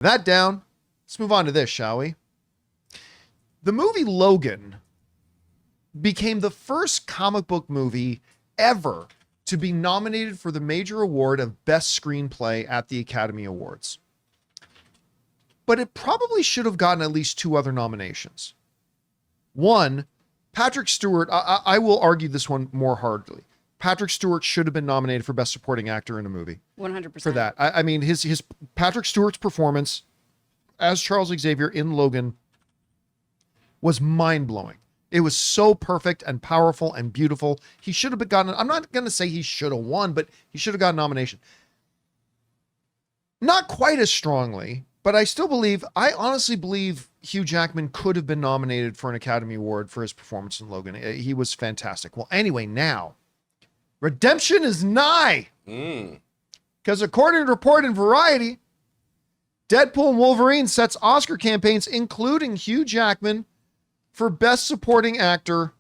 That down. Let's move on to this, shall we? The movie Logan became the first comic book movie ever to be nominated for the major award of Best Screenplay at the Academy Awards. But it probably should have gotten at least 2 other nominations. One, Patrick Stewart, I will argue this one more hardly. Patrick Stewart should have been nominated for Best Supporting Actor in a movie. 100%. For that. I mean, his Patrick Stewart's performance as Charles Xavier in Logan was mind-blowing. It was so perfect and powerful and beautiful. He should have gotten, I'm not going to say he should have won, but he should have gotten a nomination. Not quite as strongly, but I honestly believe Hugh Jackman could have been nominated for an Academy Award for his performance in Logan. He was fantastic. Well, anyway, now, redemption is nigh. Because according to a report in Variety, Deadpool and Wolverine sets Oscar campaigns, including Hugh Jackman, for Best Supporting Actor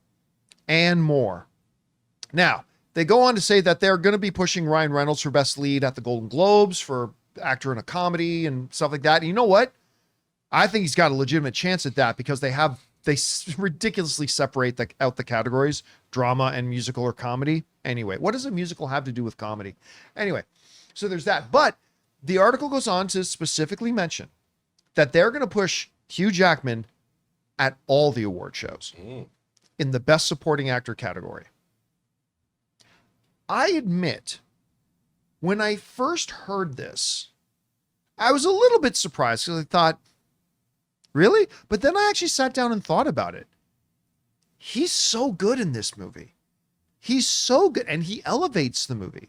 and more. Now, they go on to say that they're going to be pushing Ryan Reynolds for Best Lead at the Golden Globes for actor in a comedy and stuff like that. And you know what? I think he's got a legitimate chance at that because they ridiculously separate out the categories, drama and musical or comedy. Anyway, what does a musical have to do with comedy? Anyway, so there's that. But the article goes on to specifically mention that they're going to push Hugh Jackman at all the award shows in the Best Supporting Actor category. I admit, when I first heard this, I was a little bit surprised because I thought, really? But then I actually sat down and thought about it. He's so good in this movie. He's so good, and he elevates the movie.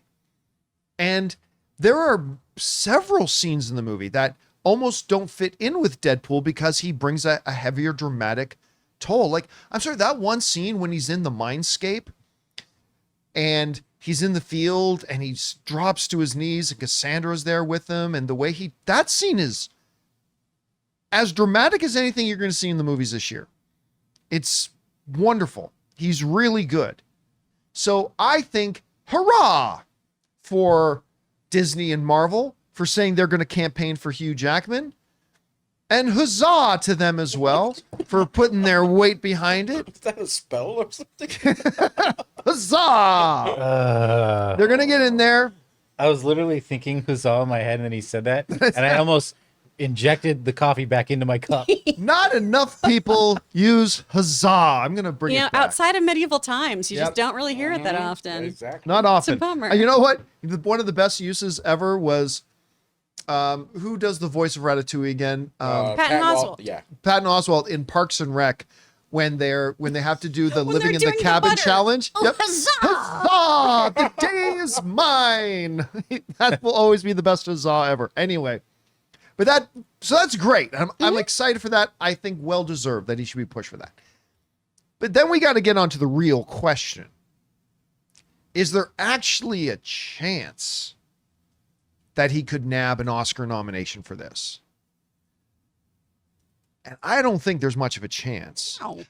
And there are several scenes in the movie that almost don't fit in with Deadpool because he brings a heavier dramatic toll. Like, I'm sorry, that one scene when he's in the mindscape and he's in the field and he drops to his knees and Cassandra's there with him, and the way that scene is as dramatic as anything you're going to see in the movies this year. It's wonderful. He's really good. So I think hurrah for Disney and Marvel for saying they're going to campaign for Hugh Jackman, and huzzah to them as well for putting their weight behind it. Is that a spell or something? Huzzah! They're going to get in there. I was literally thinking huzzah in my head, and then he said that, and I almost injected the coffee back into my cup. Not enough people use huzzah. I'm going to bring it back. Outside of medieval times, you just don't really hear it that often. Exactly. Not often. It's a bummer. You know what? One of the best uses ever was, who does the voice of Ratatouille again? Patton Oswalt. Yeah. Patton Oswalt in Parks and Rec when they have to do the When living they're in the doing the cabin butter. challenge. Oh, huzzah! Huzzah! The day is mine. That will always be the best huzzah ever. Anyway. But that's great. I'm excited for that. I think well deserved that he should be pushed for that. But then we got to get on to the real question. Is there actually a chance that he could nab an Oscar nomination for this? And I don't think there's much of a chance. Oh.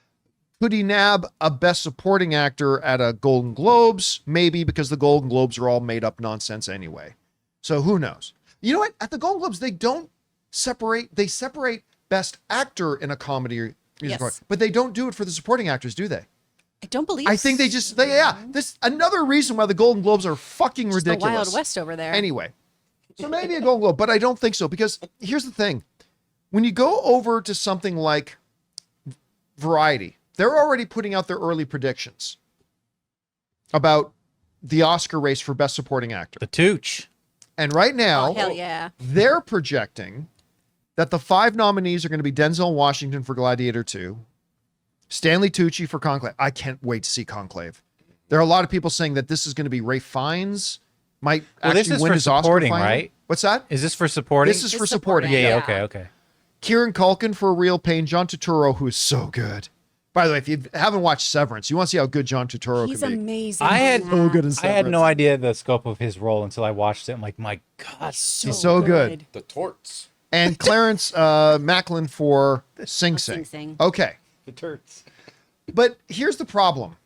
Could he nab a Best Supporting Actor at a Golden Globes? Maybe, because the Golden Globes are all made up nonsense anyway. So who knows? You know what? At the Golden Globes, they separate Best Actor in a comedy or musical, but they don't do it for the supporting actors, do they? I don't believe. I think this another reason why the Golden Globes are fucking ridiculous. The Wild West over there. Anyway, so maybe a Golden Globe, but I don't think so, because here's the thing. When you go over to something like Variety, they're already putting out their early predictions about the Oscar race for Best Supporting Actor. The Tooch. And right now, hell yeah, they're projecting that the 5 nominees are going to be Denzel Washington for Gladiator 2, Stanley Tucci for Conclave. I can't wait to see Conclave. There are a lot of people saying that this is going to be Ralph Fiennes might actually win his Oscar supporting, finally. right? What's that? Is this for supporting? This is for supporting. Yeah, okay. Kieran Culkin for A Real Pain, John Turturro, who is so good. By the way, if you haven't watched Severance, you want to see how good John Turturro he's can be. amazing. I had So good in I had no Severance. idea the scope of his role until I watched it. I'm like, my God, He's so good. The Torts. And Clarence Macklin for Sing Sing. Sing Sing. Okay. the turts. But here's the problem.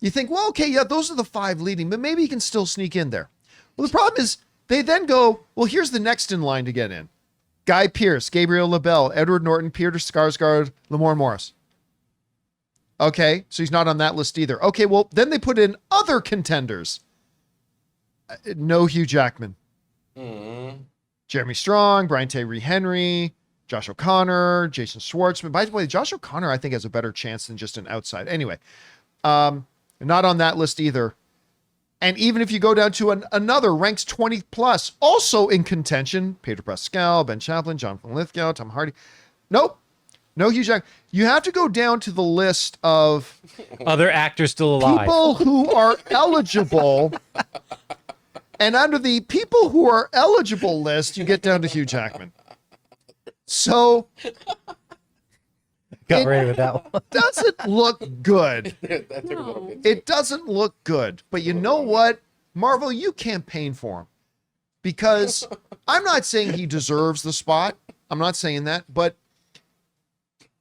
You think, well, okay, yeah, those are the 5 leading, but maybe he can still sneak in there. Well, the problem is they then go, well, here's the next in line to get in. Guy Pearce, Gabriel LaBelle, Edward Norton, Peter Skarsgård, Lamorne Morris. Okay, so he's not on that list either. Okay, well, then they put in other contenders. No Hugh Jackman. Jeremy Strong, Brian Tyree Henry, Josh O'Connor, Jason Schwartzman. By the way, Josh O'Connor, I think, has a better chance than just an outside. Anyway, not on that list either. And even if you go down to another ranks 20 plus, also in contention, Pedro Pascal, Ben Chaplin, Jonathan Lithgow, Tom Hardy. Nope. No Hugh Jackman. You have to go down to the list of Other actors still alive. people who are eligible. And under the people who are eligible list, you get down to Hugh Jackman. So Got ready with that one. doesn't look good. That took a little bit. It doesn't look good. But you know what? Marvel, you campaign for him. Because I'm not saying he deserves the spot. I'm not saying that. But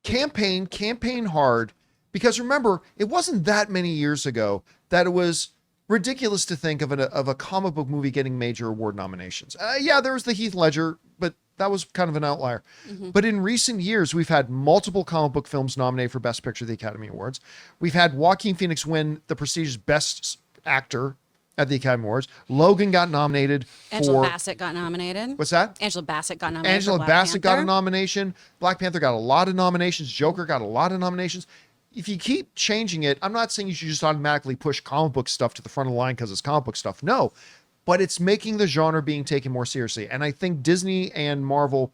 campaign hard. Because remember, it wasn't that many years ago that it was ridiculous to think of a comic book movie getting major award nominations. Yeah, there was the Heath Ledger, but that was kind of an outlier. But in recent years, we've had multiple comic book films nominated for Best Picture at the Academy Awards. We've had Joaquin Phoenix win the prestigious Best Actor at the Academy Awards. Logan got nominated Angela for... Bassett got nominated. What's that? Angela Bassett got nominated. Angela for Black Bassett got a Panther. nomination. Black Panther got a lot of nominations. Joker got a lot of nominations. If you keep changing it, I'm not saying you should just automatically push comic book stuff to the front of the line because it's comic book stuff. No, but it's making the genre being taken more seriously. And I think Disney and Marvel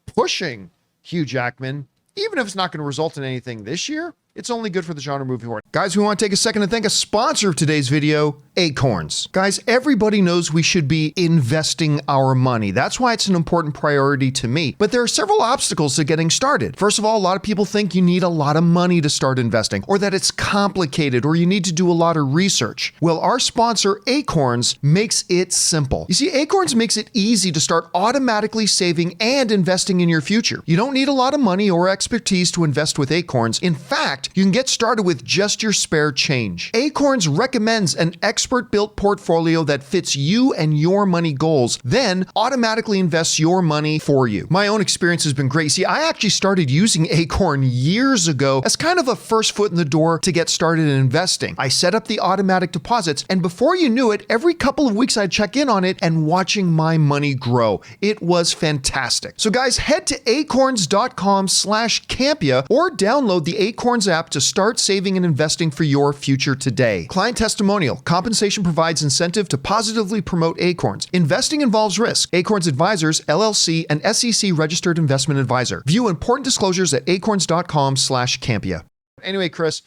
pushing Hugh Jackman, even if it's not going to result in anything this year, it's only good for the genre moving forward. Guys, we want to take a second to thank a sponsor of today's video, Acorns. Guys, everybody knows we should be investing our money. That's why it's an important priority to me. But there are several obstacles to getting started. First of all, a lot of people think you need a lot of money to start investing, or that it's complicated, or you need to do a lot of research. Well, our sponsor, Acorns, makes it simple. You see, Acorns makes it easy to start automatically saving and investing in your future. You don't need a lot of money or expertise to invest with Acorns. In fact, you can get started with just your spare change. Acorns recommends an expert-built portfolio that fits you and your money goals, then automatically invests your money for you. My own experience has been great. See, I actually started using Acorn years ago as kind of a first foot in the door to get started in investing. I set up the automatic deposits, and before you knew it, every couple of weeks I'd check in on it and watching my money grow. It was fantastic. So guys, head to acorns.com/Campea or download the Acorns app to start saving and investing for your future today. Client testimonial. Compensation provides incentive to positively promote Acorns. Investing involves risk. Acorns Advisors, LLC, an SEC registered investment advisor. View important disclosures at acorns.com/Campea. Anyway, Chris,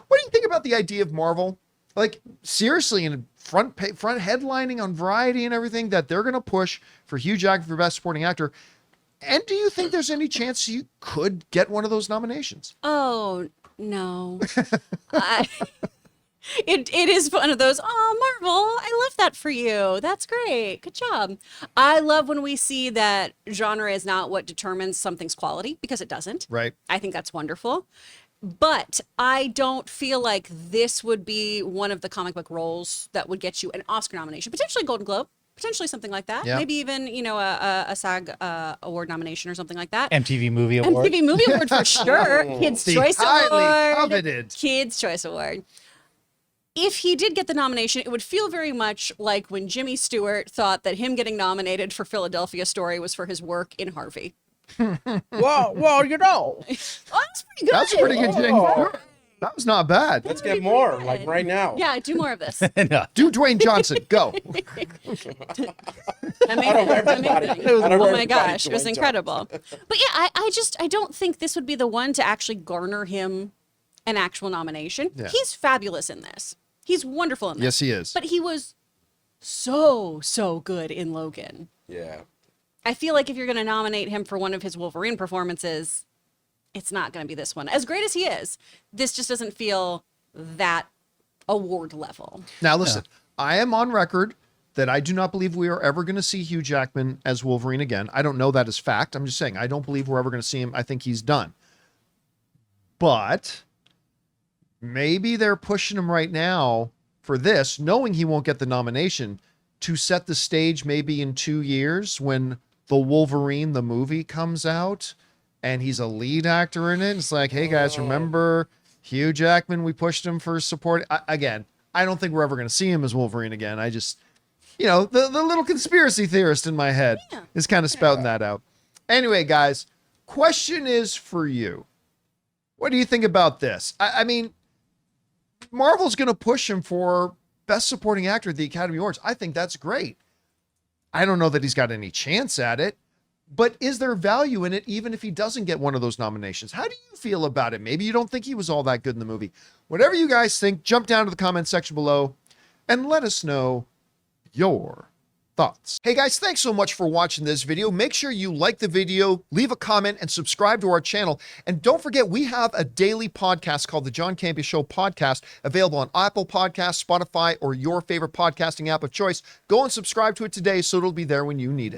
what do you think about the idea of Marvel? Like, seriously, in front headlining on Variety and everything, that they're going to push for Hugh Jackman for Best Supporting Actor. And do you think there's any chance you could get one of those nominations? Oh, no. It is one of those, oh, Marvel, I love that for you. That's great. Good job. I love when we see that genre is not what determines something's quality, because it doesn't. Right. I think that's wonderful. But I don't feel like this would be one of the comic book roles that would get you an Oscar nomination, potentially Golden Globe, potentially something like that. Yeah. Maybe even, a SAG award nomination or something like that. MTV Movie Award. MTV Movie Award for sure. Kids The Choice highly Award. coveted. Kids Choice Award. If he did get the nomination, it would feel very much like when Jimmy Stewart thought that him getting nominated for Philadelphia Story was for his work in Harvey. Well, you know. Oh, that's pretty good. That's a pretty good thing. Oh. That was not bad. Let's get more, like right now. Yeah, do more of this. No. Do Dwayne Johnson. Go. Amazing. Out of Oh my everybody, gosh, it was Dwayne incredible. But yeah, I don't think this would be the one to actually garner him an actual nomination. Yeah. He's fabulous in this. He's wonderful in this. Yes, he is. But he was so good in Logan. Yeah. I feel like if you're going to nominate him for one of his Wolverine performances, it's not going to be this one. As great as he is, this just doesn't feel that award level. Now, listen, I am on record that I do not believe we are ever going to see Hugh Jackman as Wolverine again. I don't know that as fact. I'm just saying, I don't believe we're ever going to see him. I think he's done. But maybe they're pushing him right now for this, knowing he won't get the nomination, to set the stage maybe in 2 years when the Wolverine, the movie, comes out and he's a lead actor in it. It's like, hey guys, remember Hugh Jackman? We pushed him for support. Again, I don't think we're ever going to see him as Wolverine again. I just, the little conspiracy theorist in my head is kind of spouting that out. Anyway, guys, question is for you. What do you think about this? I mean, Marvel's going to push him for Best Supporting Actor at the Academy Awards. I think that's great. I don't know that he's got any chance at it, but is there value in it even if he doesn't get one of those nominations? How do you feel about it? Maybe you don't think he was all that good in the movie. Whatever you guys think, jump down to the comment section below and let us know your thoughts. Hey guys, thanks so much for watching this video. Make sure you like the video, leave a comment, and subscribe to our channel. And don't forget, we have a daily podcast called the John Campea Show podcast, available on Apple Podcasts, Spotify, or your favorite podcasting app of choice. Go and subscribe to it today so it'll be there when you need it.